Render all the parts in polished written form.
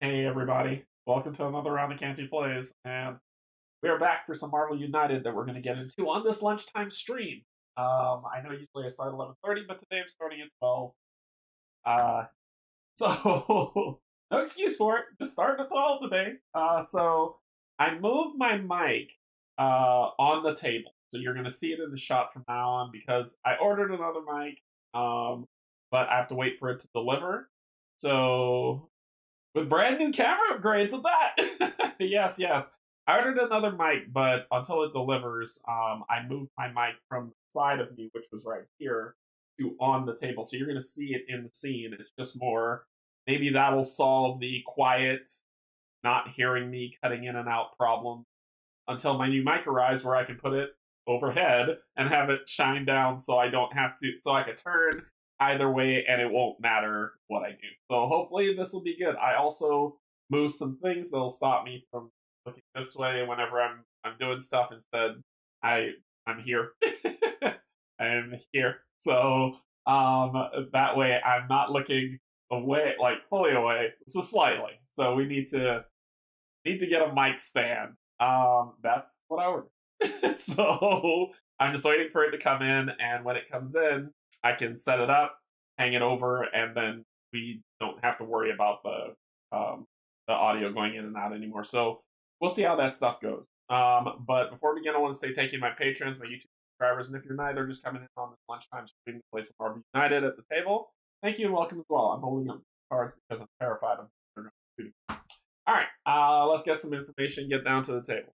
Hey everybody, welcome to another round of Canje Plays, and we are back for some Marvel United that we're going to get into on this lunchtime stream. I know usually I start at 11:30, but today I'm starting at 12. Uh, so no excuse for it, just starting at 12 today. So I moved my mic on the table, so you're going to see it in the shot from now on because I ordered another mic, but I have to wait for it to deliver. So with brand new camera upgrades of that. Yes, yes. I ordered another mic, but until it delivers, I moved my mic from the side of me, which was right here, to on the table. So you're going to see it in the scene. It's just more. Maybe that'll solve the quiet, not hearing me cutting in and out problem until my new mic arrives, where I can put it overhead and have it shine down, so I don't have to. So I can turn either way, and it won't matter what I do. So hopefully this will be good. I also moved some things that'll stop me from looking this way whenever I'm doing stuff. Instead, I'm here. I'm here. So that way I'm not looking away, like fully away, just slightly. So we need to get a mic stand. That's what I ordered. So I'm just waiting for it to come in, and when it comes in, I can set it up, hang it over, and then we don't have to worry about the audio going in and out anymore. So we'll see how that stuff goes. But before we begin, I want to say thank you to my patrons, my YouTube subscribers, and if you're neither, just coming in on this lunchtime stream to play some Marvel United at the table. Thank you and welcome as well. I'm holding up cards because I'm terrified of what they're going to do. All right, let's get some information, get down to the table.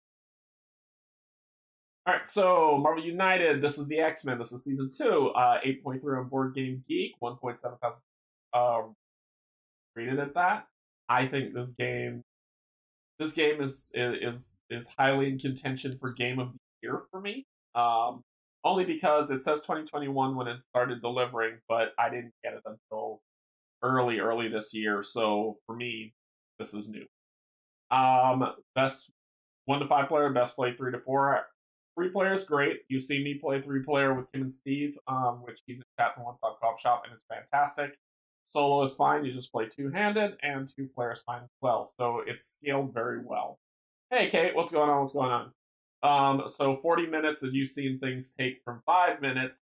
All right, so Marvel United, this is the X-Men, this is season 2, 8.3 on Board Game Geek, 1.7 thousand rated at that. I think this game is highly in contention for Game of the Year for me. Only because it says 2021 when it started delivering, but I didn't get it until early this year. So for me, this is new. Best 1 to 5 player, best play 3 to 4. 3 player is great. You've seen me play 3 player with Kim and Steve, which he's in chat from One Stop Coop Shop, and it's fantastic. Solo is fine. You just play 2-handed, and 2 player is fine as well. So it's scaled very well. Hey, Kate, what's going on? What's going on? So 40 minutes, as you've seen things take from 5 minutes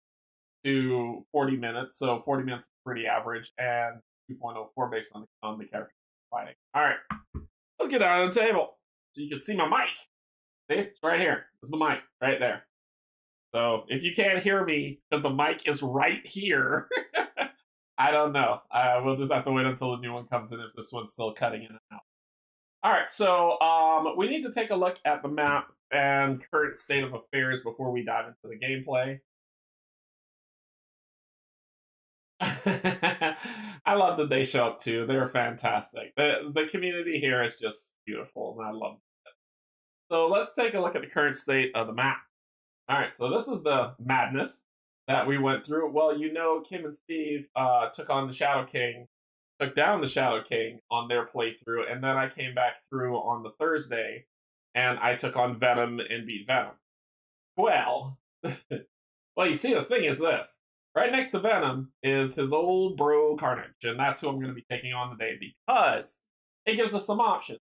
to 40 minutes. So 40 minutes is pretty average, and 2.04 based on the character fighting. All right, let's get down to the table so you can see my mic. See, it's right here. This is the mic right there. So if you can't hear me because the mic is right here, I don't know. We'll just have to wait until the new one comes in if this one's still cutting in and out. All right, so we need to take a look at the map and current state of affairs before we dive into the gameplay. I love that they show up too. They're fantastic. The community here is just beautiful, and I love it. So let's take a look at the current state of the map. All right, so this is the madness that we went through. Well, you know, Kim and Steve took down the Shadow King on their playthrough, and then I came back through on the Thursday, and I took on Venom and beat Venom. Well, well, you see, the thing is this. Right next to Venom is his old bro Carnage, and that's who I'm going to be taking on today because it gives us some options.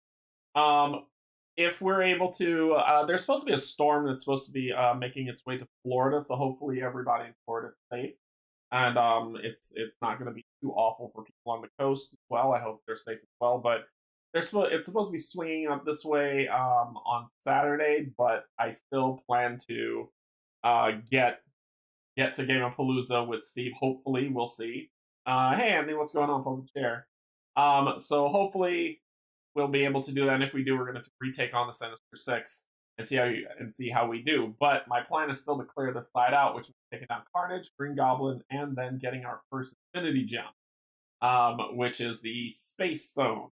If we're able to, there's supposed to be a storm that's supposed to be making its way to Florida, so hopefully everybody in Florida is safe, and it's not going to be too awful for people on the coast as well. I hope they're safe as well, but it's supposed to be swinging up this way on Saturday, but I still plan to get to Game of Palooza with Steve. Hopefully, we'll see. Hey, Anthony, what's going on, Public Chair? So hopefully we'll be able to do that. And if we do, we're going to retake on the Sinister Six and see how we do. But my plan is still to clear this side out, which is taking down Carnage, Green Goblin, and then getting our first Infinity Gem, which is the Space Stone.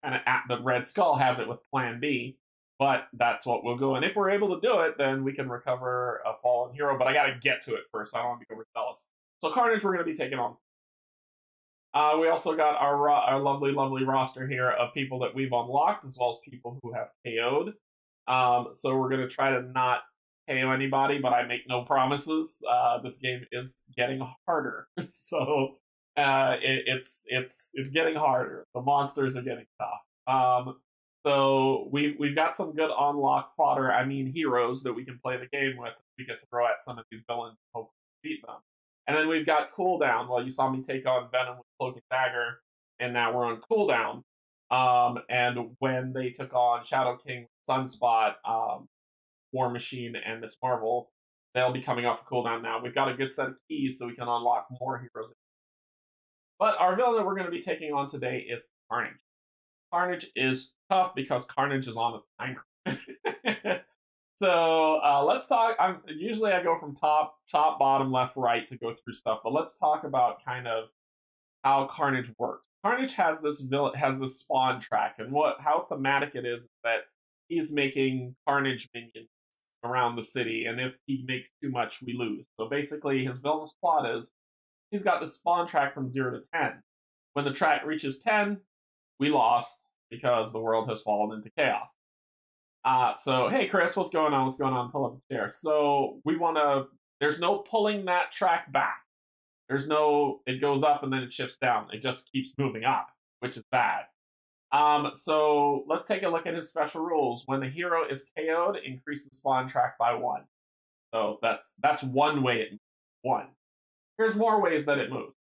And the Red Skull has it with Plan B. But that's what we'll go. And if we're able to do it, then we can recover a fallen hero. But I got to get to it first. So I don't want to be overzealous. So Carnage, we're going to be taking on. We also got our lovely roster here of people that we've unlocked, as well as people who have KO'd. So we're going to try to not KO anybody, but I make no promises. This game is getting harder. So It's getting harder. The monsters are getting tough. So we've got some good unlock fodder. I mean, heroes that we can play the game with. We get to throw at some of these villains and hopefully beat them. And then we've got cooldown. Well, you saw me take on Venom with Cloak and Dagger, and now we're on cooldown. And when they took on Shadow King, Sunspot, War Machine, and Miss Marvel, they'll be coming off of cooldown now. We've got a good set of keys so we can unlock more heroes. But our villain that we're going to be taking on today is Carnage. Carnage is tough because Carnage is on a timer. So let's talk. Usually I go from top, bottom, left, right to go through stuff, but let's talk about kind of how Carnage works. Carnage has this spawn track, and how thematic it is that he's making Carnage minions around the city, and if he makes too much, we lose. So basically, his villainous plot is he's got the spawn track from 0 to 10. When the track reaches 10, we lost because the world has fallen into chaos. So, hey, Chris, what's going on? What's going on? Pull up a chair. So, there's no pulling that track back. There's no, it goes up and then it shifts down. It just keeps moving up, which is bad. So, let's take a look at his special rules. When the hero is KO'd, increase the spawn track by 1. So, that's one way it moves. 1. Here's more ways that it moves.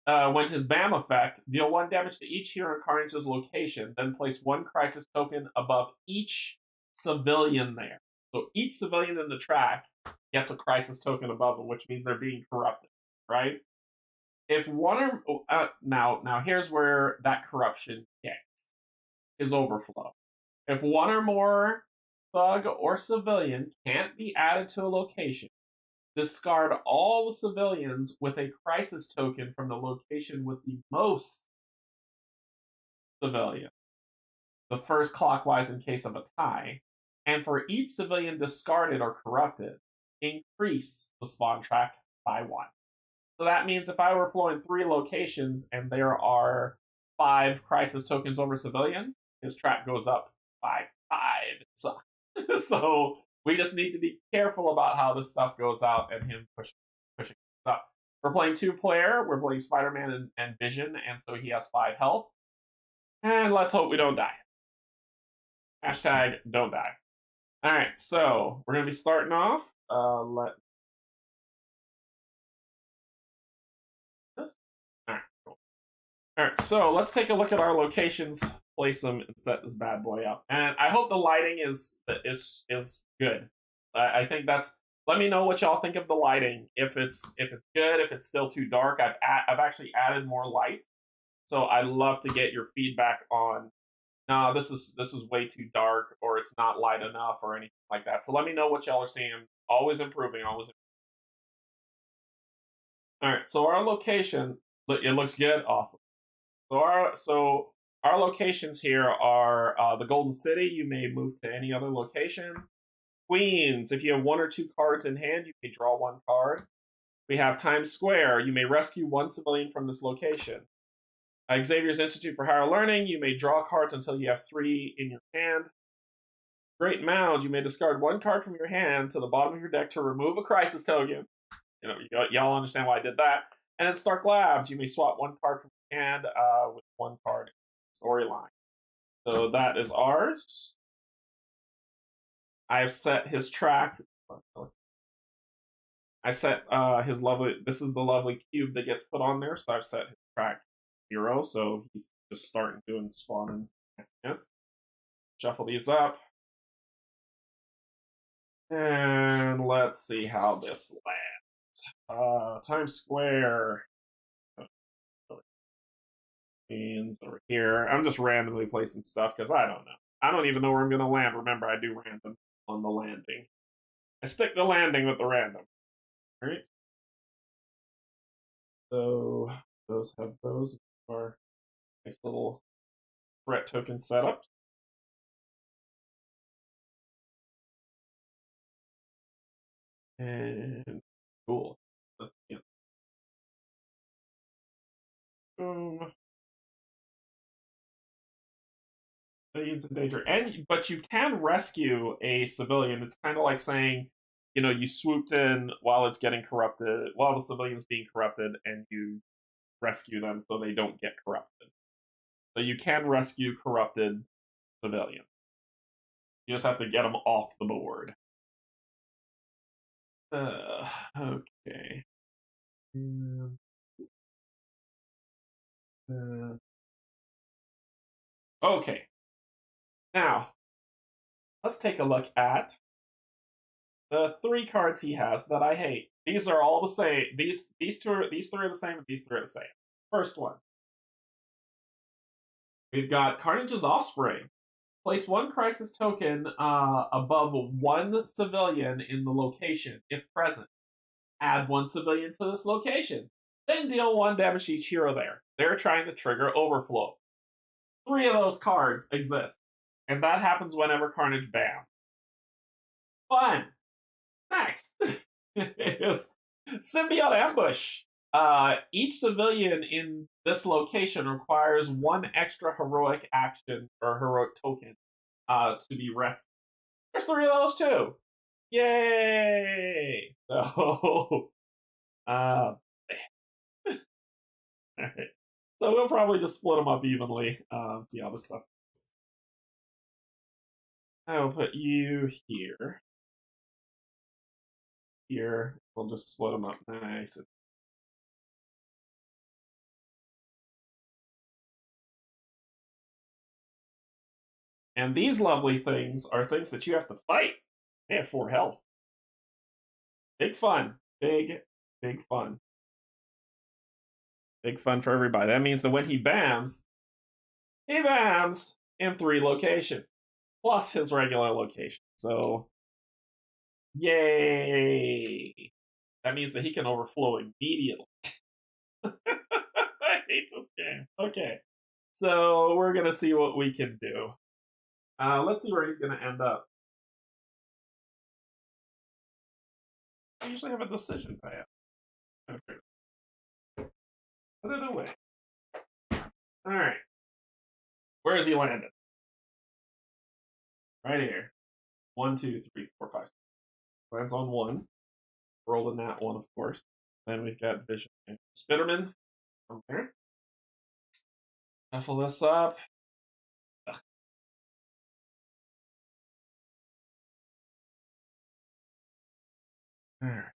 When his BAM effect, deal 1 damage to each hero in Carnage's location, then place 1 crisis token above each civilian there. So each civilian in the track gets a crisis token above them, which means they're being corrupted, right? If one or now here's where that corruption kicks, is overflow. If one or more thug or civilian can't be added to a location, discard all the civilians with a crisis token from the location with the most civilians. The first clockwise in case of a tie. And for each civilian discarded or corrupted, increase the spawn track by 1. So that means if I were flowing 3 locations and there are 5 crisis tokens over civilians, his track goes up by 5. So we just need to be careful about how this stuff goes out and him pushing things up. We're playing 2-player. We're playing Spider-Man and Vision, and so he has 5 health. And let's hope we don't die. Hashtag don't die. All right, so we're going to be starting off. All right, cool. All right, so let's take a look at our locations, place them, and set this bad boy up. And I hope the lighting is good. I think that's. Let me know what y'all think of the lighting. If it's good, if it's still too dark. I've actually added more light, so I'd love to get your feedback on. No, this is way too dark, or it's not light enough, or anything like that. So let me know what y'all are seeing. Always improving, always. All right, so our location, it looks good, awesome. So our locations here are the Golden City. You may move to any other location. Queens, if you have 1 or 2 cards in hand, you may draw 1 card. We have Times Square. You may rescue 1 civilian from this location. Xavier's Institute for Higher Learning. You may draw cards until you have 3 in your hand. Great Mound. You may discard 1 card from your hand to the bottom of your deck to remove a crisis token. Y'all understand why I did that. And then Stark Labs. You may swap 1 card from your hand with 1 card storyline. So that is ours. I have set his track. I set his lovely. This is the lovely cube that gets put on there. So I've set his track 0. So he's just starting doing spawn and shuffle these up, and let's see how this lands. Times Square. Over here. I'm just randomly placing stuff because I don't know. I don't even know where I'm going to land. Remember, I do random on the landing. I stick the landing with the random. All right. So those have those are nice little threat token setups. And cool. Let's get boom. Civilians in danger, but you can rescue a civilian. It's kind of like saying, you swooped in while it's getting corrupted, while the civilian's being corrupted, and you rescue them so they don't get corrupted. So you can rescue corrupted civilians. You just have to get them off the board. Okay. Okay. Now, let's take a look at the 3 cards he has that I hate. These are all the same. These three are the same, and these 3 are the same. First one. We've got Carnage's Offspring. Place 1 crisis token above 1 civilian in the location, if present. Add 1 civilian to this location. Then deal 1 damage to each hero there. They're trying to trigger Overflow. 3 of those cards exist. And that happens whenever Carnage bans. Fun! Next is Symbiote Ambush. Each civilian in this location requires 1 extra heroic action or heroic token to be rescued. There's 3 of those too. Yay! So, alright. So we'll probably just split them up evenly. See how this stuff goes. I'll put you here. Here. We'll just split them up nice. And these lovely things are things that you have to fight. They have 4 health. Big fun. Big fun. Big fun for everybody. That means that when he bams in 3 locations, plus his regular location. So, yay! That means that he can overflow immediately. I hate this game. Okay, so we're gonna see what we can do. Let's see where he's gonna end up. I usually have a decision path. Okay. Put it away. Alright. Where is he landed? Right here. 1, 2, 3, 4, 5, 6. Lands on 1. Roll a nat 1, of course. Then we've got Vision and Spiderman. From there. Shuffle this up. Ugh. Alright.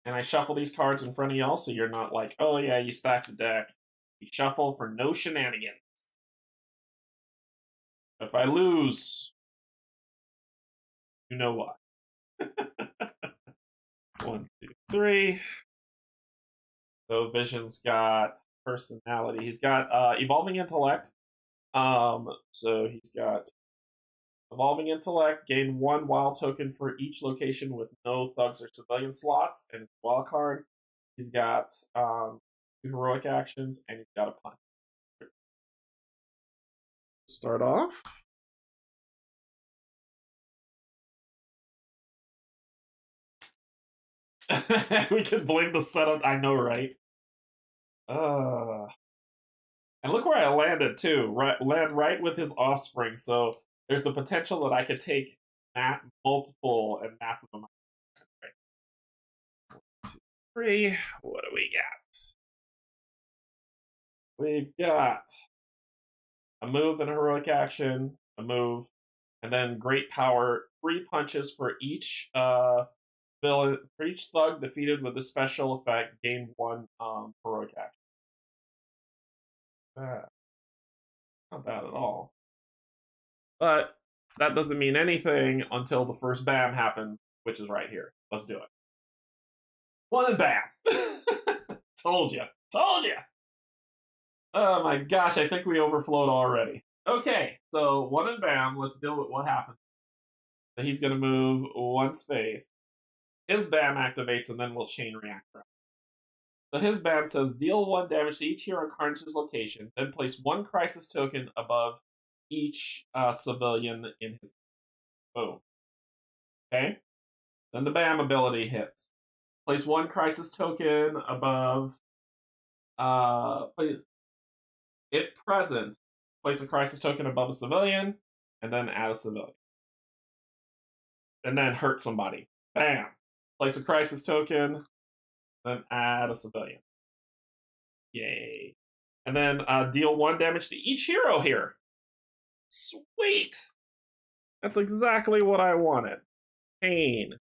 And I shuffle these cards in front of y'all so you're not like, oh yeah, you stacked the deck. You shuffle for no shenanigans. If I lose, you know what. 1, 2, 3. So Vision's got personality. He's got evolving intellect. So he's got evolving intellect, gain 1 wild token for each location with no thugs or civilian slots, and wild card. He's got 2 heroic actions, and he's got a punch. Start off. We can blame the setup. I know, right? And look where I landed too. Land right with his offspring. So there's the potential that I could take multiple and massive amounts. Right. 1, 2, 3. What do we got? We've got a move and a heroic action, a move, and then great power. 3 punches for each villain, for each thug defeated with a special effect. Gain 1 heroic action. Not bad at all. But that doesn't mean anything until the first bam happens, which is right here. Let's do it. 1 and bam! Told you. Told you! Oh my gosh, I think we overflowed already. Okay, so 1 and bam, let's deal with what happens. So he's going to move 1 space. His bam activates, and then we'll chain react. So his bam says, deal 1 damage to each hero in Carnage's location, then place 1 crisis token above each civilian in his. Boom. Okay? Then the bam ability hits. Place 1 crisis token above. If present, place a crisis token above a civilian, and then add a civilian. And then hurt somebody. Bam! Place a crisis token Then add a civilian. Yay. And then deal 1 damage to each hero here. Sweet! That's exactly what I wanted. Pain.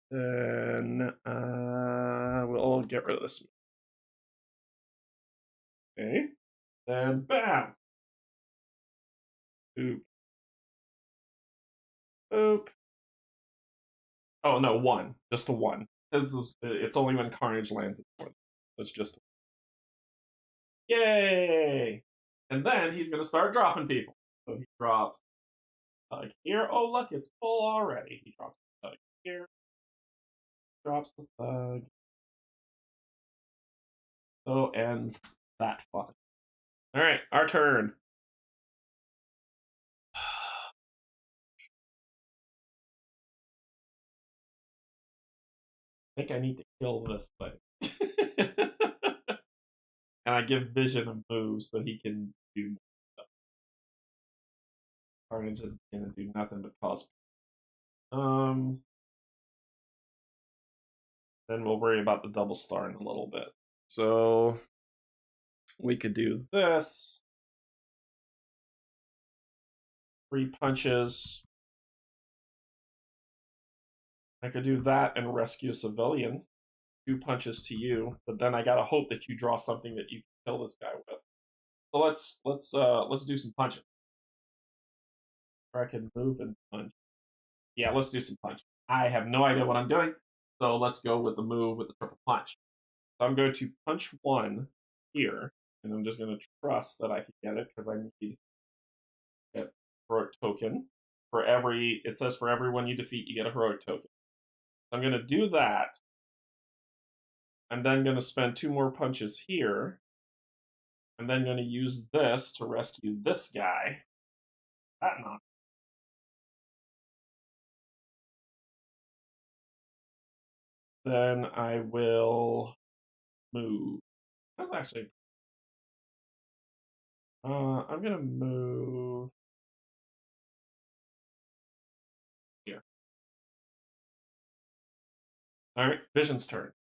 Then we'll get rid of this. Okay. Then bam. Oop. Oop. Oh no, 1. Just a 1. It's only when Carnage lands it's it's just yay! And then he's gonna start dropping people. So he drops Thug here. Oh look, it's full already. He drops the Thug here. Drops the Thug. So ends that fun. Alright, our turn. I think I need to kill this thing. And I give Vision a move so he can do more stuff. Carnage is gonna do nothing but cause. Then we'll worry about the double star in a little bit. So we could do this. 3 punches. I could do that and rescue a civilian. 2 punches to you, but then I gotta hope that you draw something that you can kill this guy with. So let's do some punching. Or I can move and punch. Yeah, let's do some punch. I have no idea what I'm doing, so let's go with the move with the triple punch. So I'm going to punch 1 here, and I'm just going to trust that I can get it because I need a heroic token. It says for everyone you defeat, you get a heroic token. So I'm going to do that. I'm then going to spend 2 more punches here. I'm then going to use this to rescue this guy. That not. Then I will move. That's actually. I'm going to move here. All right, Vision's turn.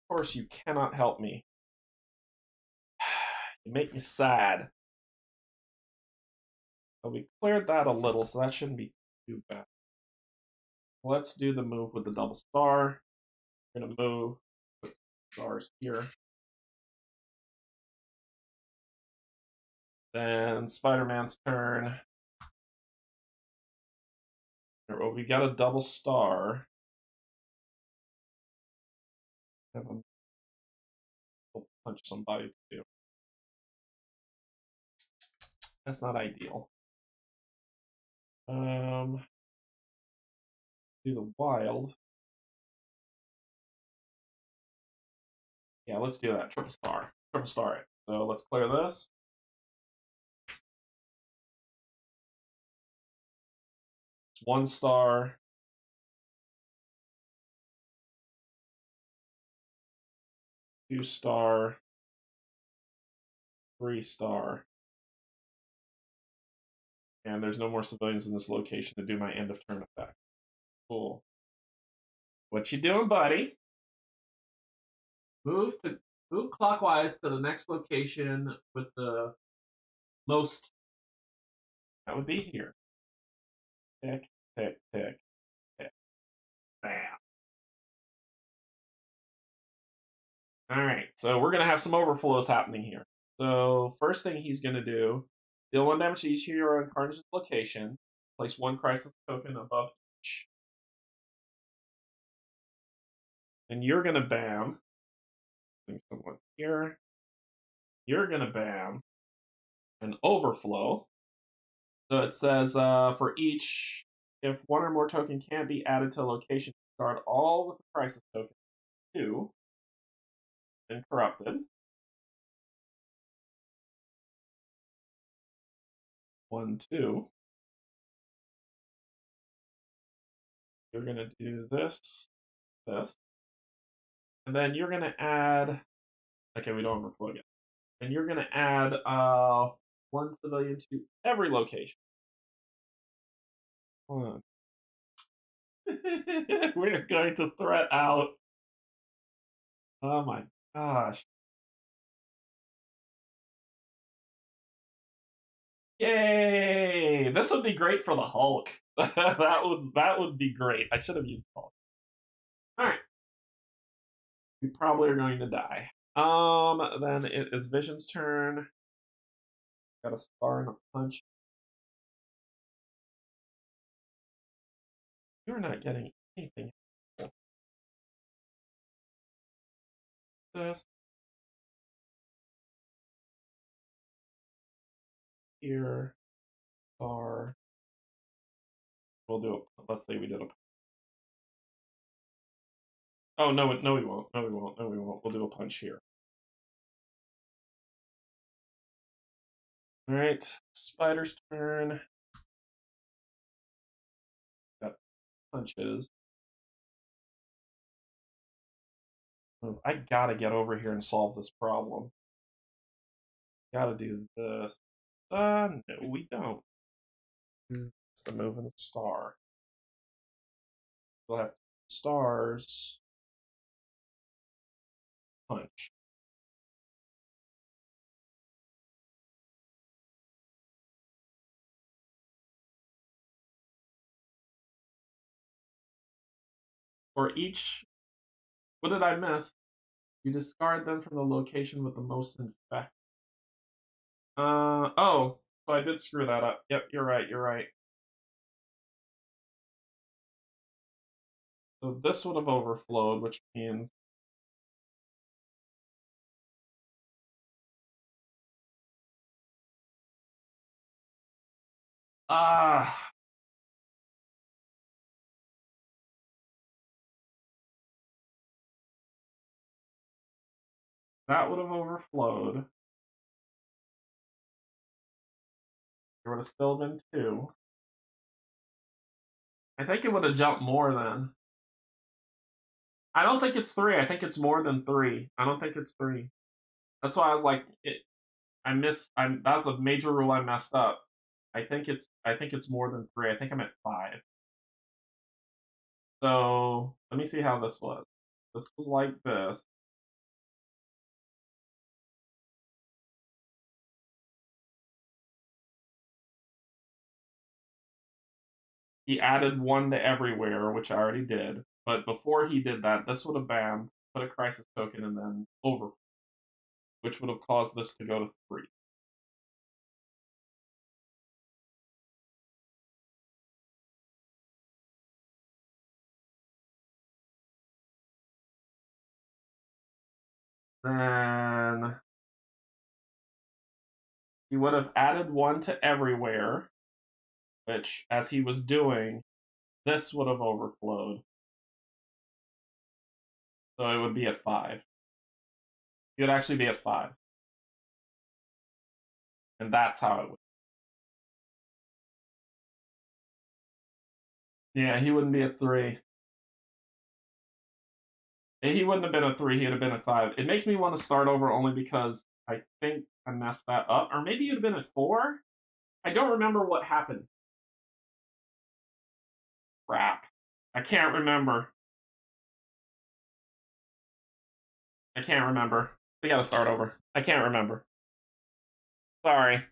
Of course, you cannot help me. You make me sad. But we cleared that a little, so that shouldn't be too bad. Let's do the move with the double star. We're going to move with stars here. Then Spider-Man's turn. Well, we got a double star. Have him punch somebody too. That's not ideal. Do the wild. Yeah, let's do that. Triple star. Triple star it. So let's clear this. It's 1 star. 2 star. 3 star. And there's no more civilians in this location to do my end of turn effect. Cool. What you doing, buddy? Move clockwise to the next location with the most. That would be here. Tick, tick, tick, tick. Bam. All right, so we're gonna have some overflows happening here. So first thing he's gonna do, deal 1 damage to each hero in Carnage's location. Place 1 crisis token above each. And you're gonna bam. Bring someone here. You're gonna bam an overflow. So it says for each, if 1 or more token can be added to a location, start all with the crisis token 2 and corrupted. 1, 2. You're gonna do this, this, and then you're gonna add. Okay, we don't overflow yet. And you're gonna add 1 civilian to every location. 1, We're going to threat out. Oh my gosh. Yay! This would be great for the Hulk. that would be great. I should have used the Hulk. Alright. We probably are going to die. Then it is Vision's turn. Got a star and a punch. You're not getting anything. This here, star. We'll do it. Let's say we did a. Oh no, no, we won't. No, we won't. No, we won't. We'll do a punch here. All right, Spider's turn. Got punches. I gotta get over here and solve this problem. Gotta do this. No, we don't. It's the move and the star. We'll have stars. Punch. For each. What did I miss? You discard them from the location with the most infect. Oh, so I did screw that up. Yep, you're right, you're right. So this would have overflowed, which means ah, that would have overflowed. There would have still been 2. I think it would have jumped more then. I don't think it's 3. I think it's more than 3. I don't think it's 3. That's why I was like, that's a major rule I messed up. I think it's more than 3. I think I'm at 5. So let me see how this was. This was like this. He added 1 to everywhere, which I already did. But before he did that, this would have banned, put a crisis token, and then over, which would have caused this to go to 3. Then he would have added 1 to everywhere, which, as he was doing, this would have overflowed. So it would be at 5. He would actually be at 5. And that's how it would. Yeah, he wouldn't be at 3. He wouldn't have been a 3, he'd have been at 5. It makes me want to start over only because I think I messed that up. Or maybe you'd have been at 4? I don't remember what happened. Crap. I can't remember. I can't remember. We gotta start over. I can't remember. Sorry.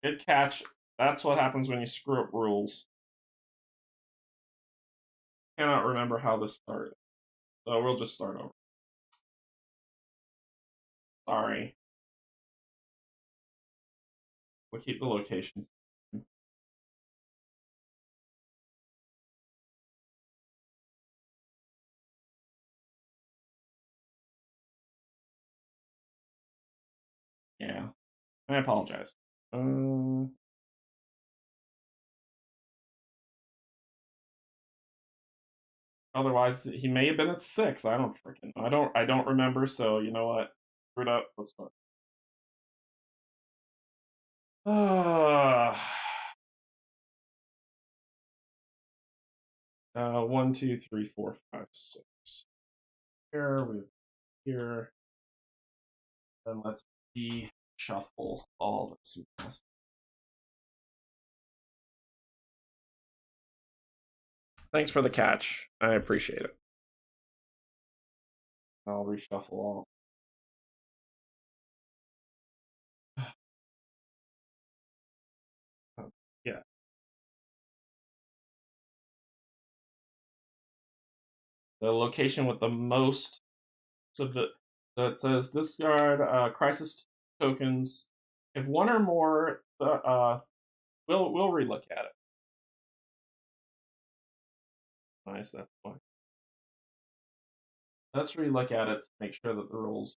Good catch. That's what happens when you screw up rules. Cannot remember how this started. So we'll just start over. Sorry. We'll keep the locations. Yeah. I apologize. Otherwise, he may have been at 6. I don't freaking. I don't remember. So you know what? Screwed up. Let's start. 1, 2, 3, 4, 5, 6. Here we here. Then let's shuffle all this mess. Thanks for the catch. I appreciate it. I'll reshuffle all. Yeah. The location with the most. So it says discard crisis tokens. If one or more, we'll relook at it. Nice, that's fine. Let's relook at it to make sure that the rules.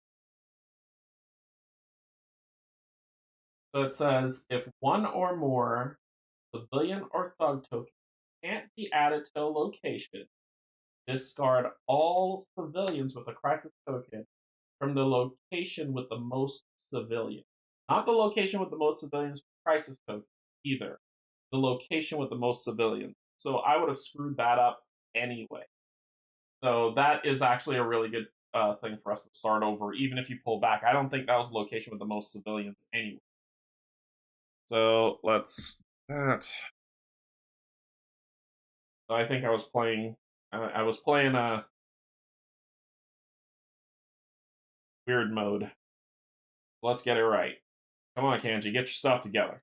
So it says if one or more civilian or thug tokens can't be added to a location, discard all civilians with a crisis token from the location with the most civilians. Not the location with the most civilians with crisis token either. The location with the most civilians. So I would have screwed that up anyway. So that is actually a really good thing for us to start over, even if you pull back. I don't think that was the location with the most civilians anyway. So let's that. So I think I was playing. I was playing a weird mode. Let's get it right. Come on, Canje, get your stuff together.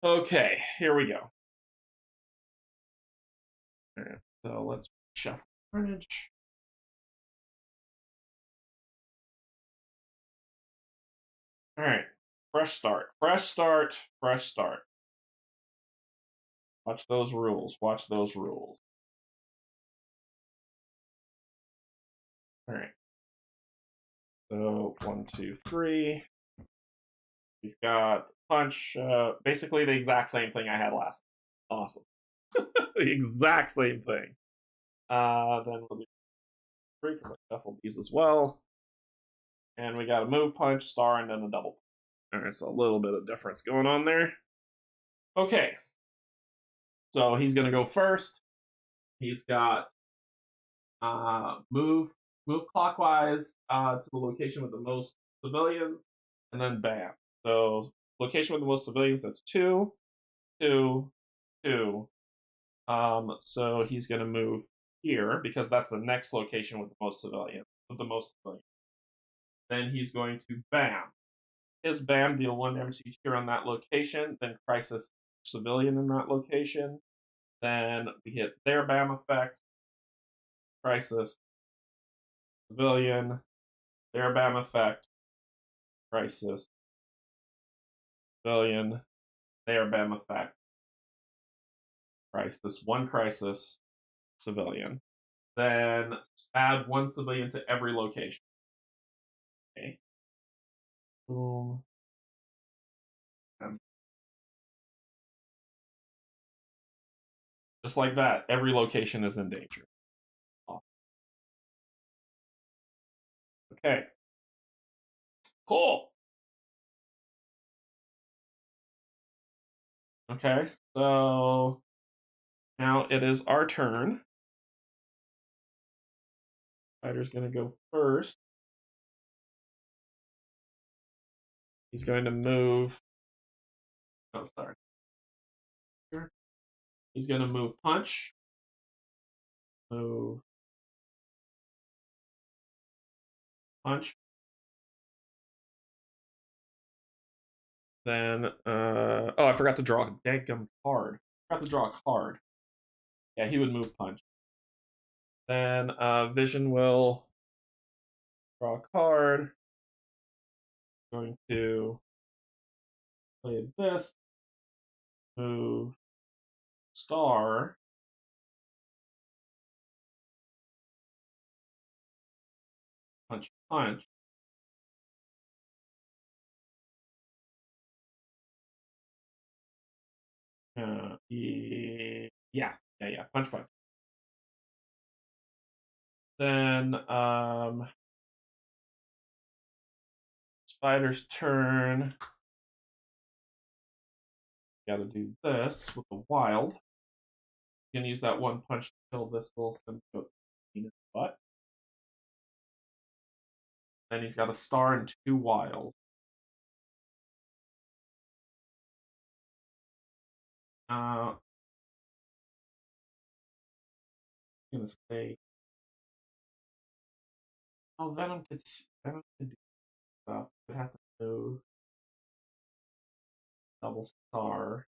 Okay, here we go. All right, so let's shuffle carnage. All right, fresh start, fresh start, fresh start. Watch those rules. Watch those rules. All right. So 1, 2, 3. We've got punch. Basically the exact same thing I had last. Awesome. The exact same thing. Then we'll do 3 because I shuffled these as well. And we got a move punch, star, and then a double. All right, so a little bit of difference going on there. Okay. So he's going to go first. He's got move clockwise to the location with the most civilians, and then bam. So location with the most civilians, that's 2, 2, 2. So he's going to move here because that's the next location with the most civilians. Then he's going to bam. His bam deal 1 damage each here on that location. Then crisis civilian in that location. Then we hit their bam effect. Crisis civilian. Their bam effect. Crisis civilian. Their bam effect. Crisis. 1 crisis civilian. Then add 1 civilian to every location. Okay. Boom. Just like that, every location is in danger. Okay. Cool. Okay, so now it is our turn. Spider's going to go first. He's going to move. Oh, sorry. He's going to move punch. Move. Punch. Then, oh, I forgot to draw a daggum card. I forgot to draw a card. Yeah, he would move punch. Then Vision will draw a card. Going to play this. Move star. Punch, punch. Yeah, punch, punch. Then Spider's turn. Gotta do this with the wild. He's gonna use that 1 punch to kill this little symbiote in his butt. Then he's got a star and 2 wild. gonna say, oh, Venom could do stuff. Would have to do double star.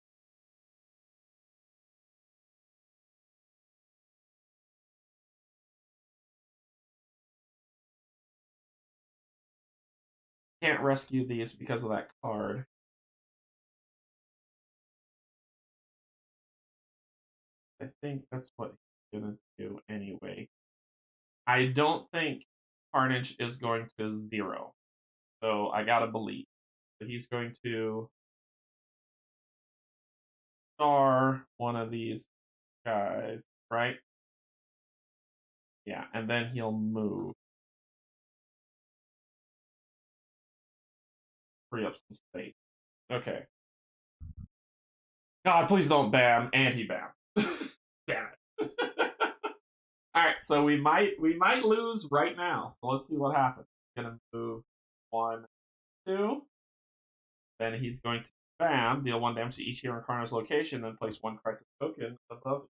Can't rescue these because of that card. I think that's what he's gonna do anyway. I don't think Carnage is going to 0. So I gotta believe. So he's going to star one of these guys, right? Yeah, and then he'll move. Free up some space. Okay. God, please don't bam, and he bam. Damn it. Alright, so we might lose right now. So let's see what happens. Gonna move 1, 2. Then he's going to bam, deal 1 damage to each hero in Carno's location, then place 1 crisis token above.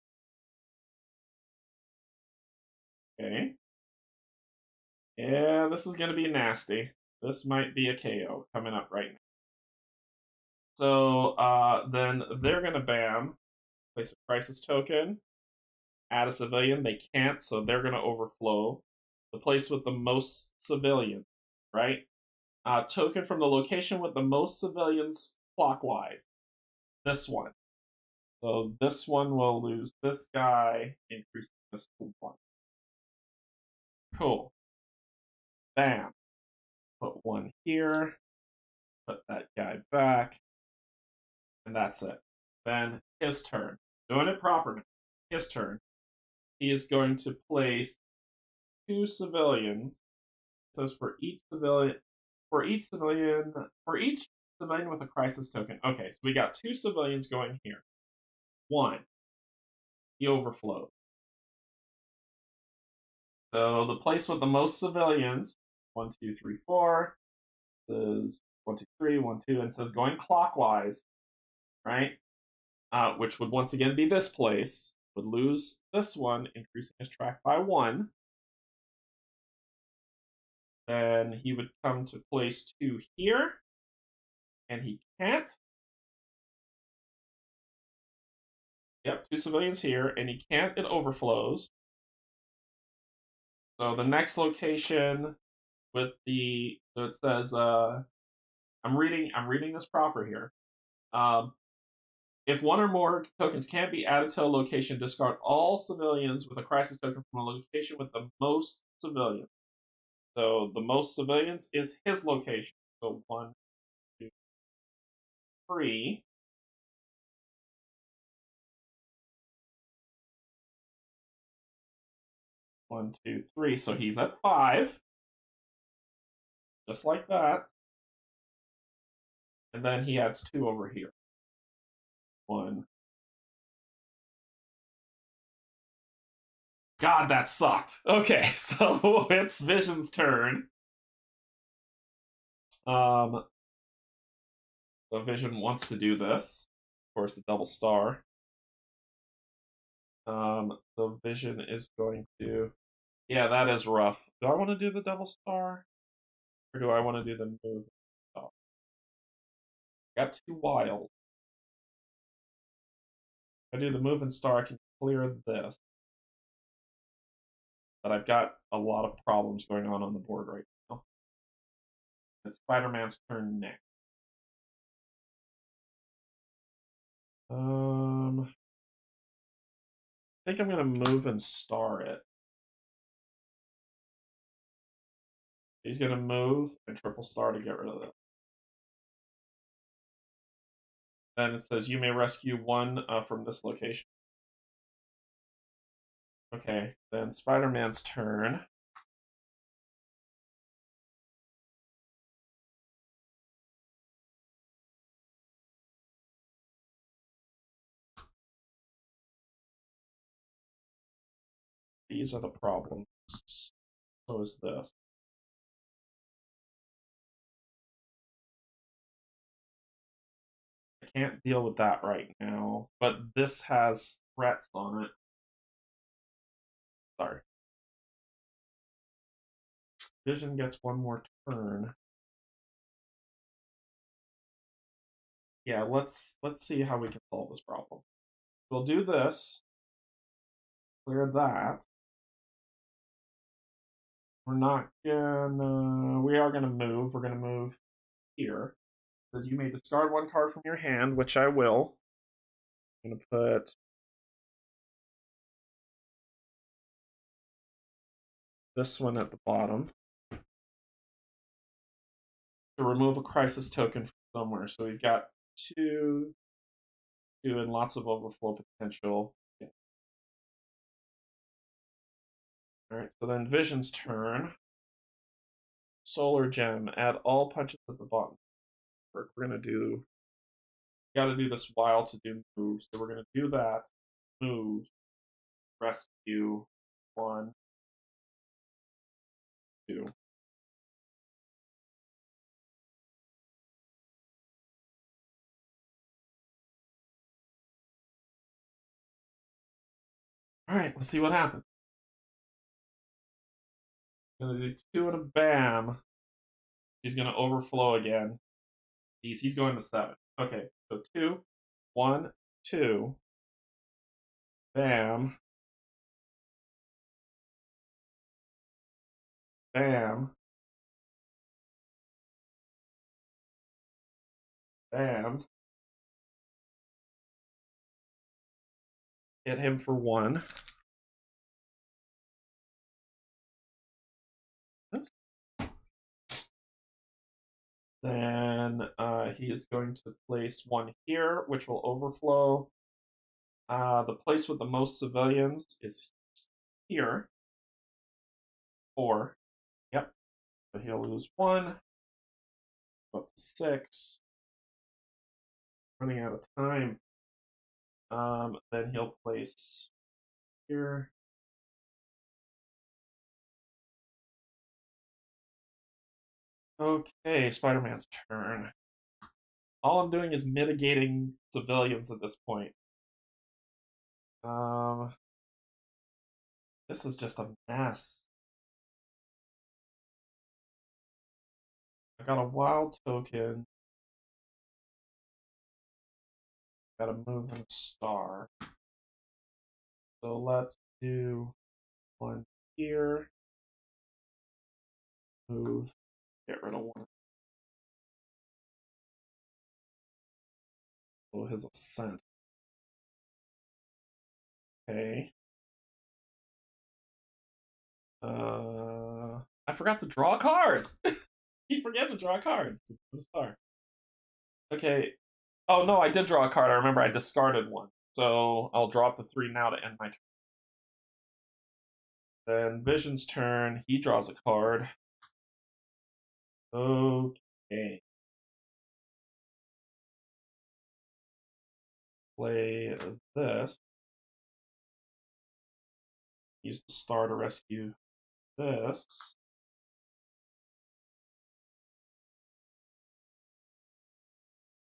Okay. Yeah, this is gonna be nasty. This might be a KO coming up right now. So then they're gonna bam, place a crisis token, add a civilian. They can't, so they're gonna overflow. The place with the most civilians, right? Token from the location with the most civilians clockwise. This one. So this one will lose this guy, increase this to 1. Cool. Bam. Put 1 here. Put that guy back. And that's it. Then his turn. Doing it proper now. His turn. He is going to place 2 civilians. It says for each civilian with a crisis token. Okay, so we got 2 civilians going here. 1. He overflowed. So the place with the most civilians, 1, 2, 3, 4, says 1, 2, 3, 1, 2, and says going clockwise, right? Which would once again be this place, would lose this one, increasing his track by 1. Then he would come to place 2 here, and he can't. Yep, 2 civilians here, and he can't. It overflows. So the next location with the so it says I'm reading this proper here. If 1 or more tokens can't be added to a location, discard all civilians with a crisis token from a location with the most civilians. So the most civilians is his location. So 1, 2, 3. 1, 2, 3. So he's at 5. Just like that. And then he adds 2 over here. 1. God, that sucked. Okay, so it's Vision's turn. So Vision wants to do this. Of course, the double star. So Vision is going to. Yeah, that is rough. Do I want to do the double star? Or do I want to do the move? Oh. Got 2 wild. If I do the move and star, I can clear this. But I've got a lot of problems going on the board right now. It's Spider-Man's turn next. I think I'm gonna move and star it. He's gonna move and triple star to get rid of it. Then it says you may rescue 1 from this location. Okay, then Spider-Man's turn. These are the problems. So is this. I can't deal with that right now, but this has threats on it. Sorry. Vision gets one more turn. Yeah, let's see how we can solve this problem. We'll do this. Clear that. We're not gonna. We are gonna move. We're gonna move here. It says you may discard one card from your hand, which I will. I'm gonna put this one at the bottom to remove a crisis token from somewhere. So we've got two, and lots of overflow potential. Yeah. All right, so then Vision's turn. Solar Gem, add all punches at the bottom. We're gonna do. Got to do this while to do moves, so we're gonna do that. Move, rescue, 1, 2. All right, let's see what happens. Gonna do 2 and a bam. He's gonna overflow again. Jeez, he's going to 7. Okay, so 2, 1, 2. Bam. Bam. Bam. Hit him for 1. Oops. Then he is going to place 1 here, which will overflow. The place with the most civilians is here. 4. Yep. So he'll lose 1. Up to 6. Running out of time. Then he'll place here. Okay, Spider-Man's turn. All I'm doing is mitigating civilians at this point. This is just a mess. I got a wild token. Got to move in a star. So let's do 1 here. Move. Get rid of 1. So his ascent. Okay. I forgot to draw a card. Keep forgetting to draw a card. It's a star. Okay. Oh no, I did draw a card. I remember I discarded 1. So I'll drop the 3 now to end my turn. Then Vision's turn. He draws a card. Okay. Play this. Use the star to rescue this.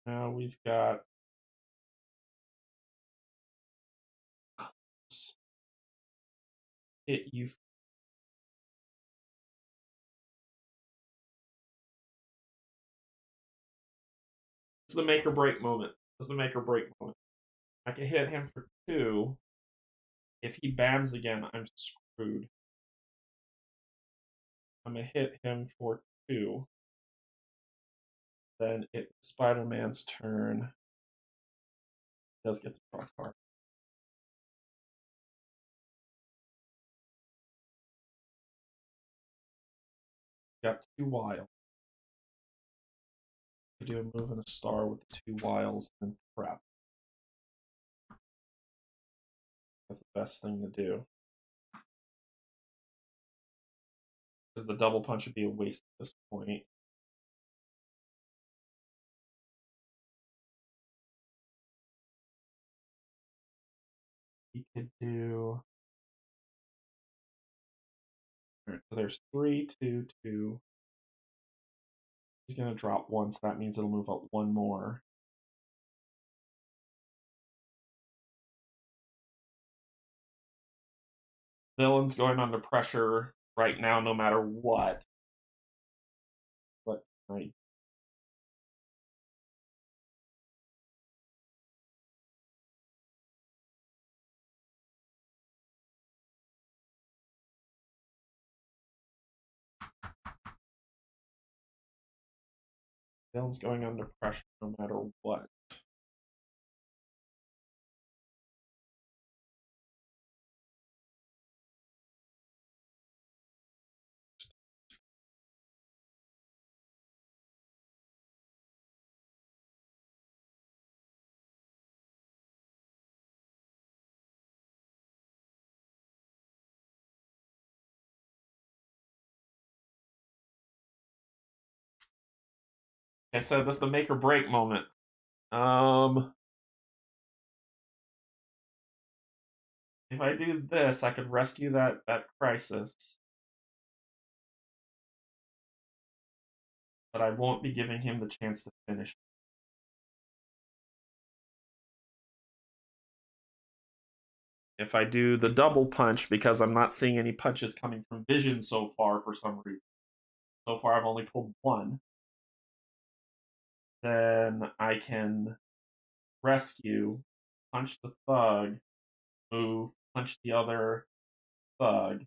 Now we've got hit you. This is the make or break moment. This is the make or break moment. I can hit him for 2. If he bams again, I'm screwed. I'm gonna hit him for 2. Then it's Spider-Man's turn. He does get to draw a card. Got 2 wild. Do a move and a star with the 2 wilds and prep. That's the best thing to do. Because the double punch would be a waste at this point. He could do. Alright, so there's 3, 2, 2. He's gonna drop 1, so that means it'll move up 1 more. Villain's going under pressure right now, no matter what. But villain's going under pressure no matter what. I said this is the make or break moment. If I do this, I could rescue that crisis. But I won't be giving him the chance to finish. If I do the double punch, because I'm not seeing any punches coming from Vision so far for some reason. So far, I've only pulled one. Then I can rescue, punch the thug, move, punch the other thug,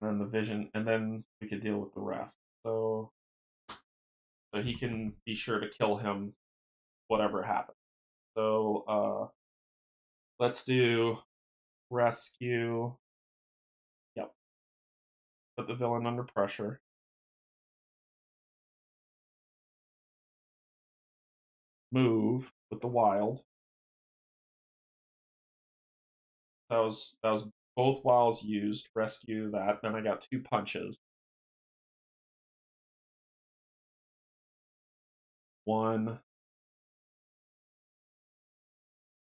and then the Vision, and then we could deal with the rest. So he can be sure to kill him, whatever happens. So let's do rescue. Yep. Put the villain under pressure. Move with the wild. That was both wilds used. Rescue that. Then I got 2 punches. 1,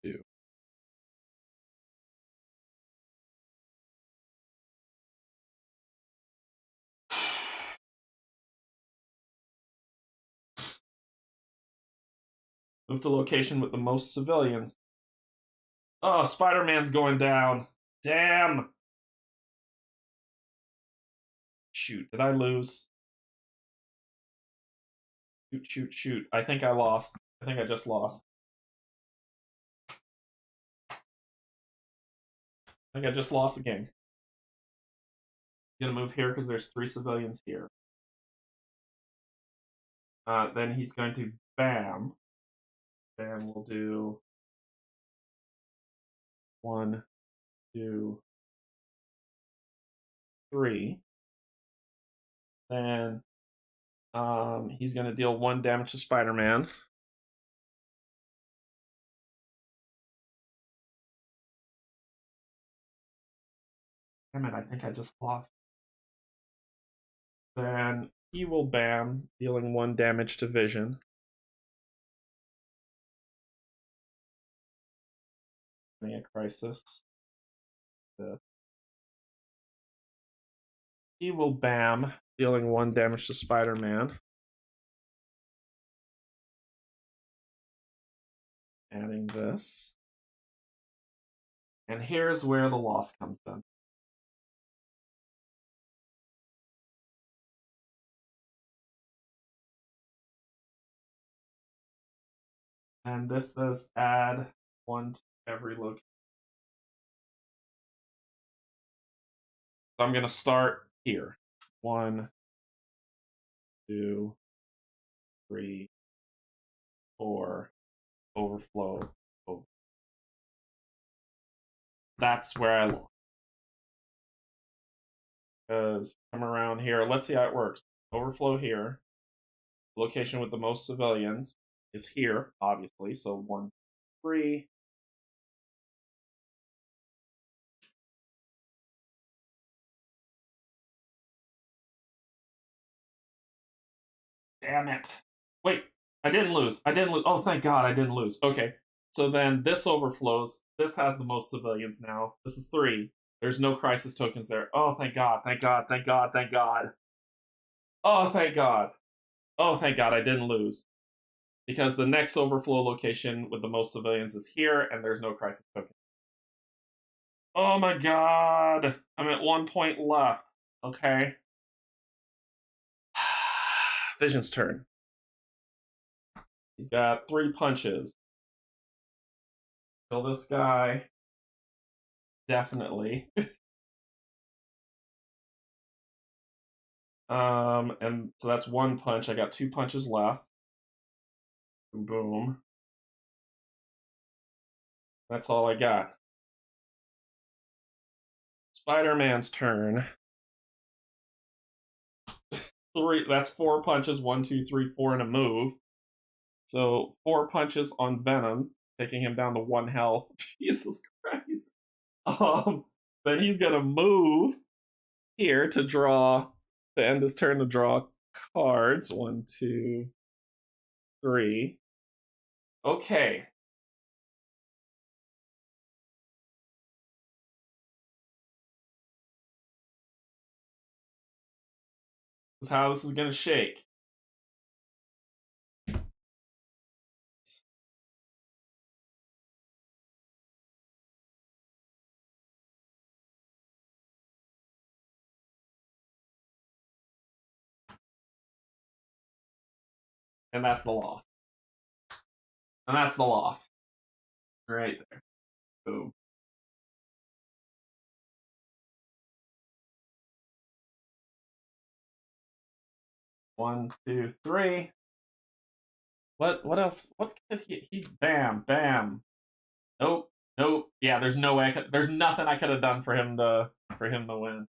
2. Move to location with the most civilians. Oh, Spider-Man's going down. Damn. Shoot, did I lose? Shoot. I think I lost. I think I just lost. I think I just lost the game. He's gonna move here because there's 3 civilians here. Then he's going to bam. Bam will do 1, 2, 3. Then he's going to deal 1 damage to Spider-Man. Damn it, I think I just lost. Then he will bam, dealing 1 damage to Vision. A crisis. He will bam, dealing 1 damage to Spider-Man. Adding this. And here's where the loss comes in. And this says add 1 to every location. So I'm going to start here. 1, 2, 3, 4, overflow. That's where I look. Because come around here. Let's see how it works. Overflow here. Location with the most civilians is here, obviously. So 1, 3. Damn it. Wait, I didn't lose. Oh, thank God I didn't lose. Okay. So then this overflows. This has the most civilians now. This is 3. There's no crisis tokens there. Oh, thank God. Thank God. Thank God. Thank God. Oh, thank God. Oh, thank God I didn't lose. Because the next overflow location with the most civilians is here, and there's no crisis token. Oh my god. I'm at 1 point left. Okay. Vision's turn. He's got 3 punches. Kill this guy. Definitely. And so that's 1 punch. I got 2 punches left. Boom. That's all I got. Spider-Man's turn. That's 4 punches. 1, 2, 3, 4 in a move. So 4 punches on Venom, taking him down to 1 health. Jesus Christ. Then he's gonna move here to end his turn to draw cards. 1, 2, 3. Okay. This is how this is gonna shake. And that's the loss. And that's the loss. Right there. Boom. One, two, three. What else? What could he bam, bam. Nope. Nope. Yeah, there's no way there's nothing I could have done for him to win.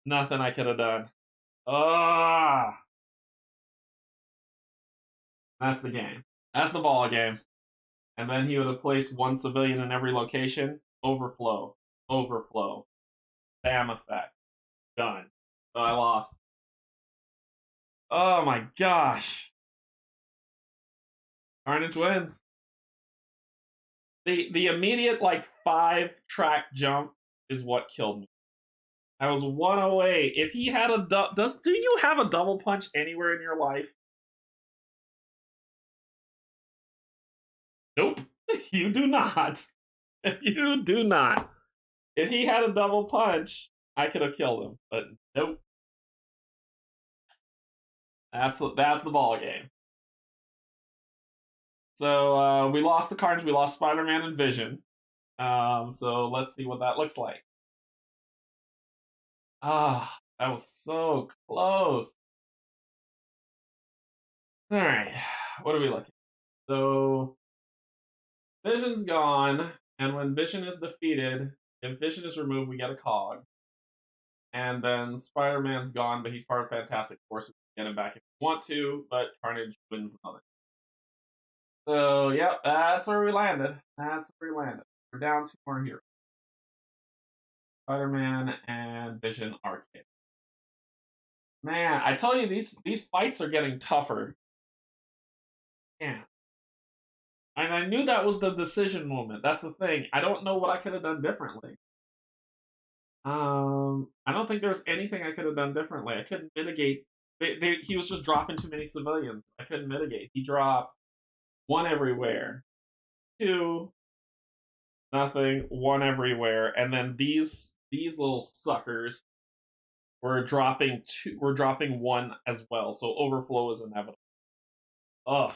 Nothing I could have done. Ah, that's the game. That's the ball game. And then he would have placed 1 civilian in every location. Overflow. Overflow. Bam effect. Done. So I lost. Oh my gosh. Carnage wins. The immediate like 5-track jump is what killed me. I was 1 away. If he had a do you have a double punch anywhere in your life? Nope. You do not. You do not. If he had a double punch, I could have killed him, but nope. That's the ball game. So we lost the Carnage, we lost Spider-Man and Vision. So let's see what that looks like. Ah, that was so close. All right, what are we looking at? So Vision's gone, and when Vision is defeated, if Vision is removed, we get a cog. And then Spider-Man's gone, but he's part of Fantastic Four, so we can get him back if we want to, but Carnage wins another. So, yep, that's where we landed. That's where we landed. We're down 2 more heroes. Spider-Man and Vision are kicked. Man, I tell you, these fights are getting tougher. Yeah. And I knew that was the decision moment. That's the thing. I don't know what I could have done differently. I don't think there's anything I could have done differently. I couldn't mitigate. He was just dropping too many civilians. I couldn't mitigate. He dropped 1 everywhere, 2, nothing, 1 everywhere, and then these little suckers were dropping 2. We're dropping 1 as well. So overflow is inevitable. Ugh.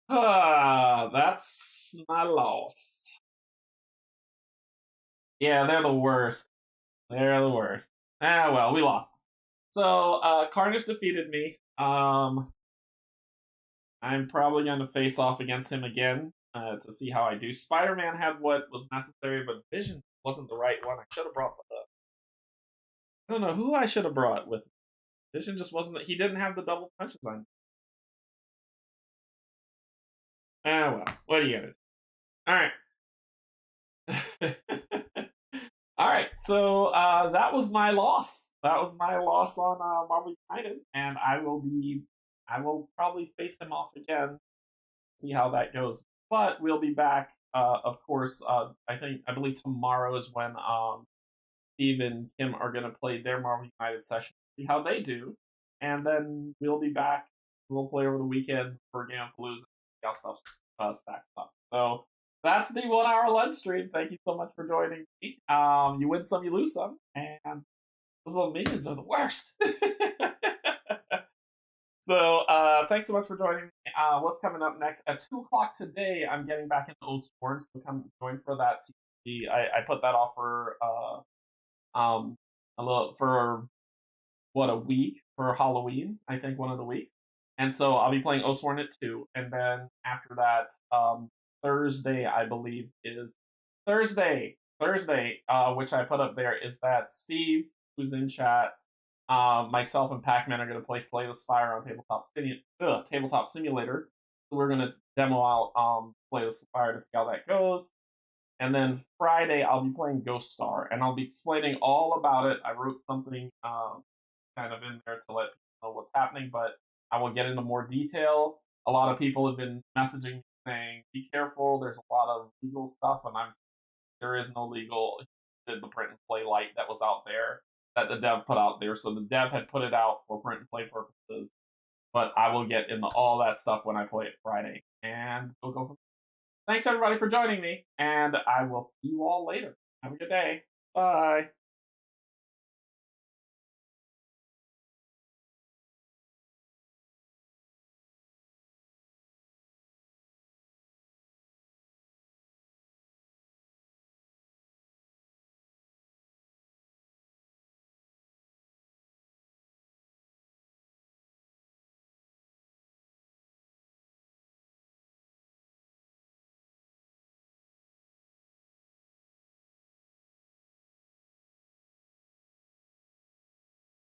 That's my loss. Yeah, they're the worst. They're the worst. Ah, well, we lost. So, Carnage defeated me. I'm probably going to face off against him again to see how I do. Spider-Man had what was necessary, but Vision wasn't the right one. I should have brought the. I don't know who I should have brought with me. Vision just wasn't. He didn't have the double punches on. Ah, well, what are you gonna do? All right. All right, so that was my loss. That was my loss on Marvel United, and I will probably face him off again, see how that goes. But we'll be back, of course. I believe tomorrow is when Steve and Kim are going to play their Marvel United session, see how they do, and then we'll be back. We'll play over the weekend for Game of Palooza, see how stuff stacks up. So that's the 1 hour lunch stream. Thank you so much for joining me. You win some, you lose some, and those little minions are the worst. So thanks so much for joining me. What's coming up next? At 2 o'clock today, I'm getting back into OSCS, so come join for that. I put that off for a little for what, a week for Halloween, I think one of the weeks. And so I'll be playing Oathsworn at 2, and then after that, Thursday, I believe, is Thursday, which I put up there, is that Steve, who's in chat, myself and Pac-Man are going to play Slay the Spire on Tabletop Simulator. So we're going to demo out Slay the Spire to see how that goes. And then Friday, I'll be playing Ghost Star, and I'll be explaining all about it. I wrote something kind of in there to let people know what's happening, but I will get into more detail. A lot of people have been messaging me saying, "Be careful. There's a lot of legal stuff," and there is no legal. Did the print and play light that was out there that the dev put out there, so the dev had put it out for print and play purposes. But I will get into all that stuff when I play it Friday, and we'll go from. Thanks everybody for joining me, and I will see you all later. Have a good day. Bye.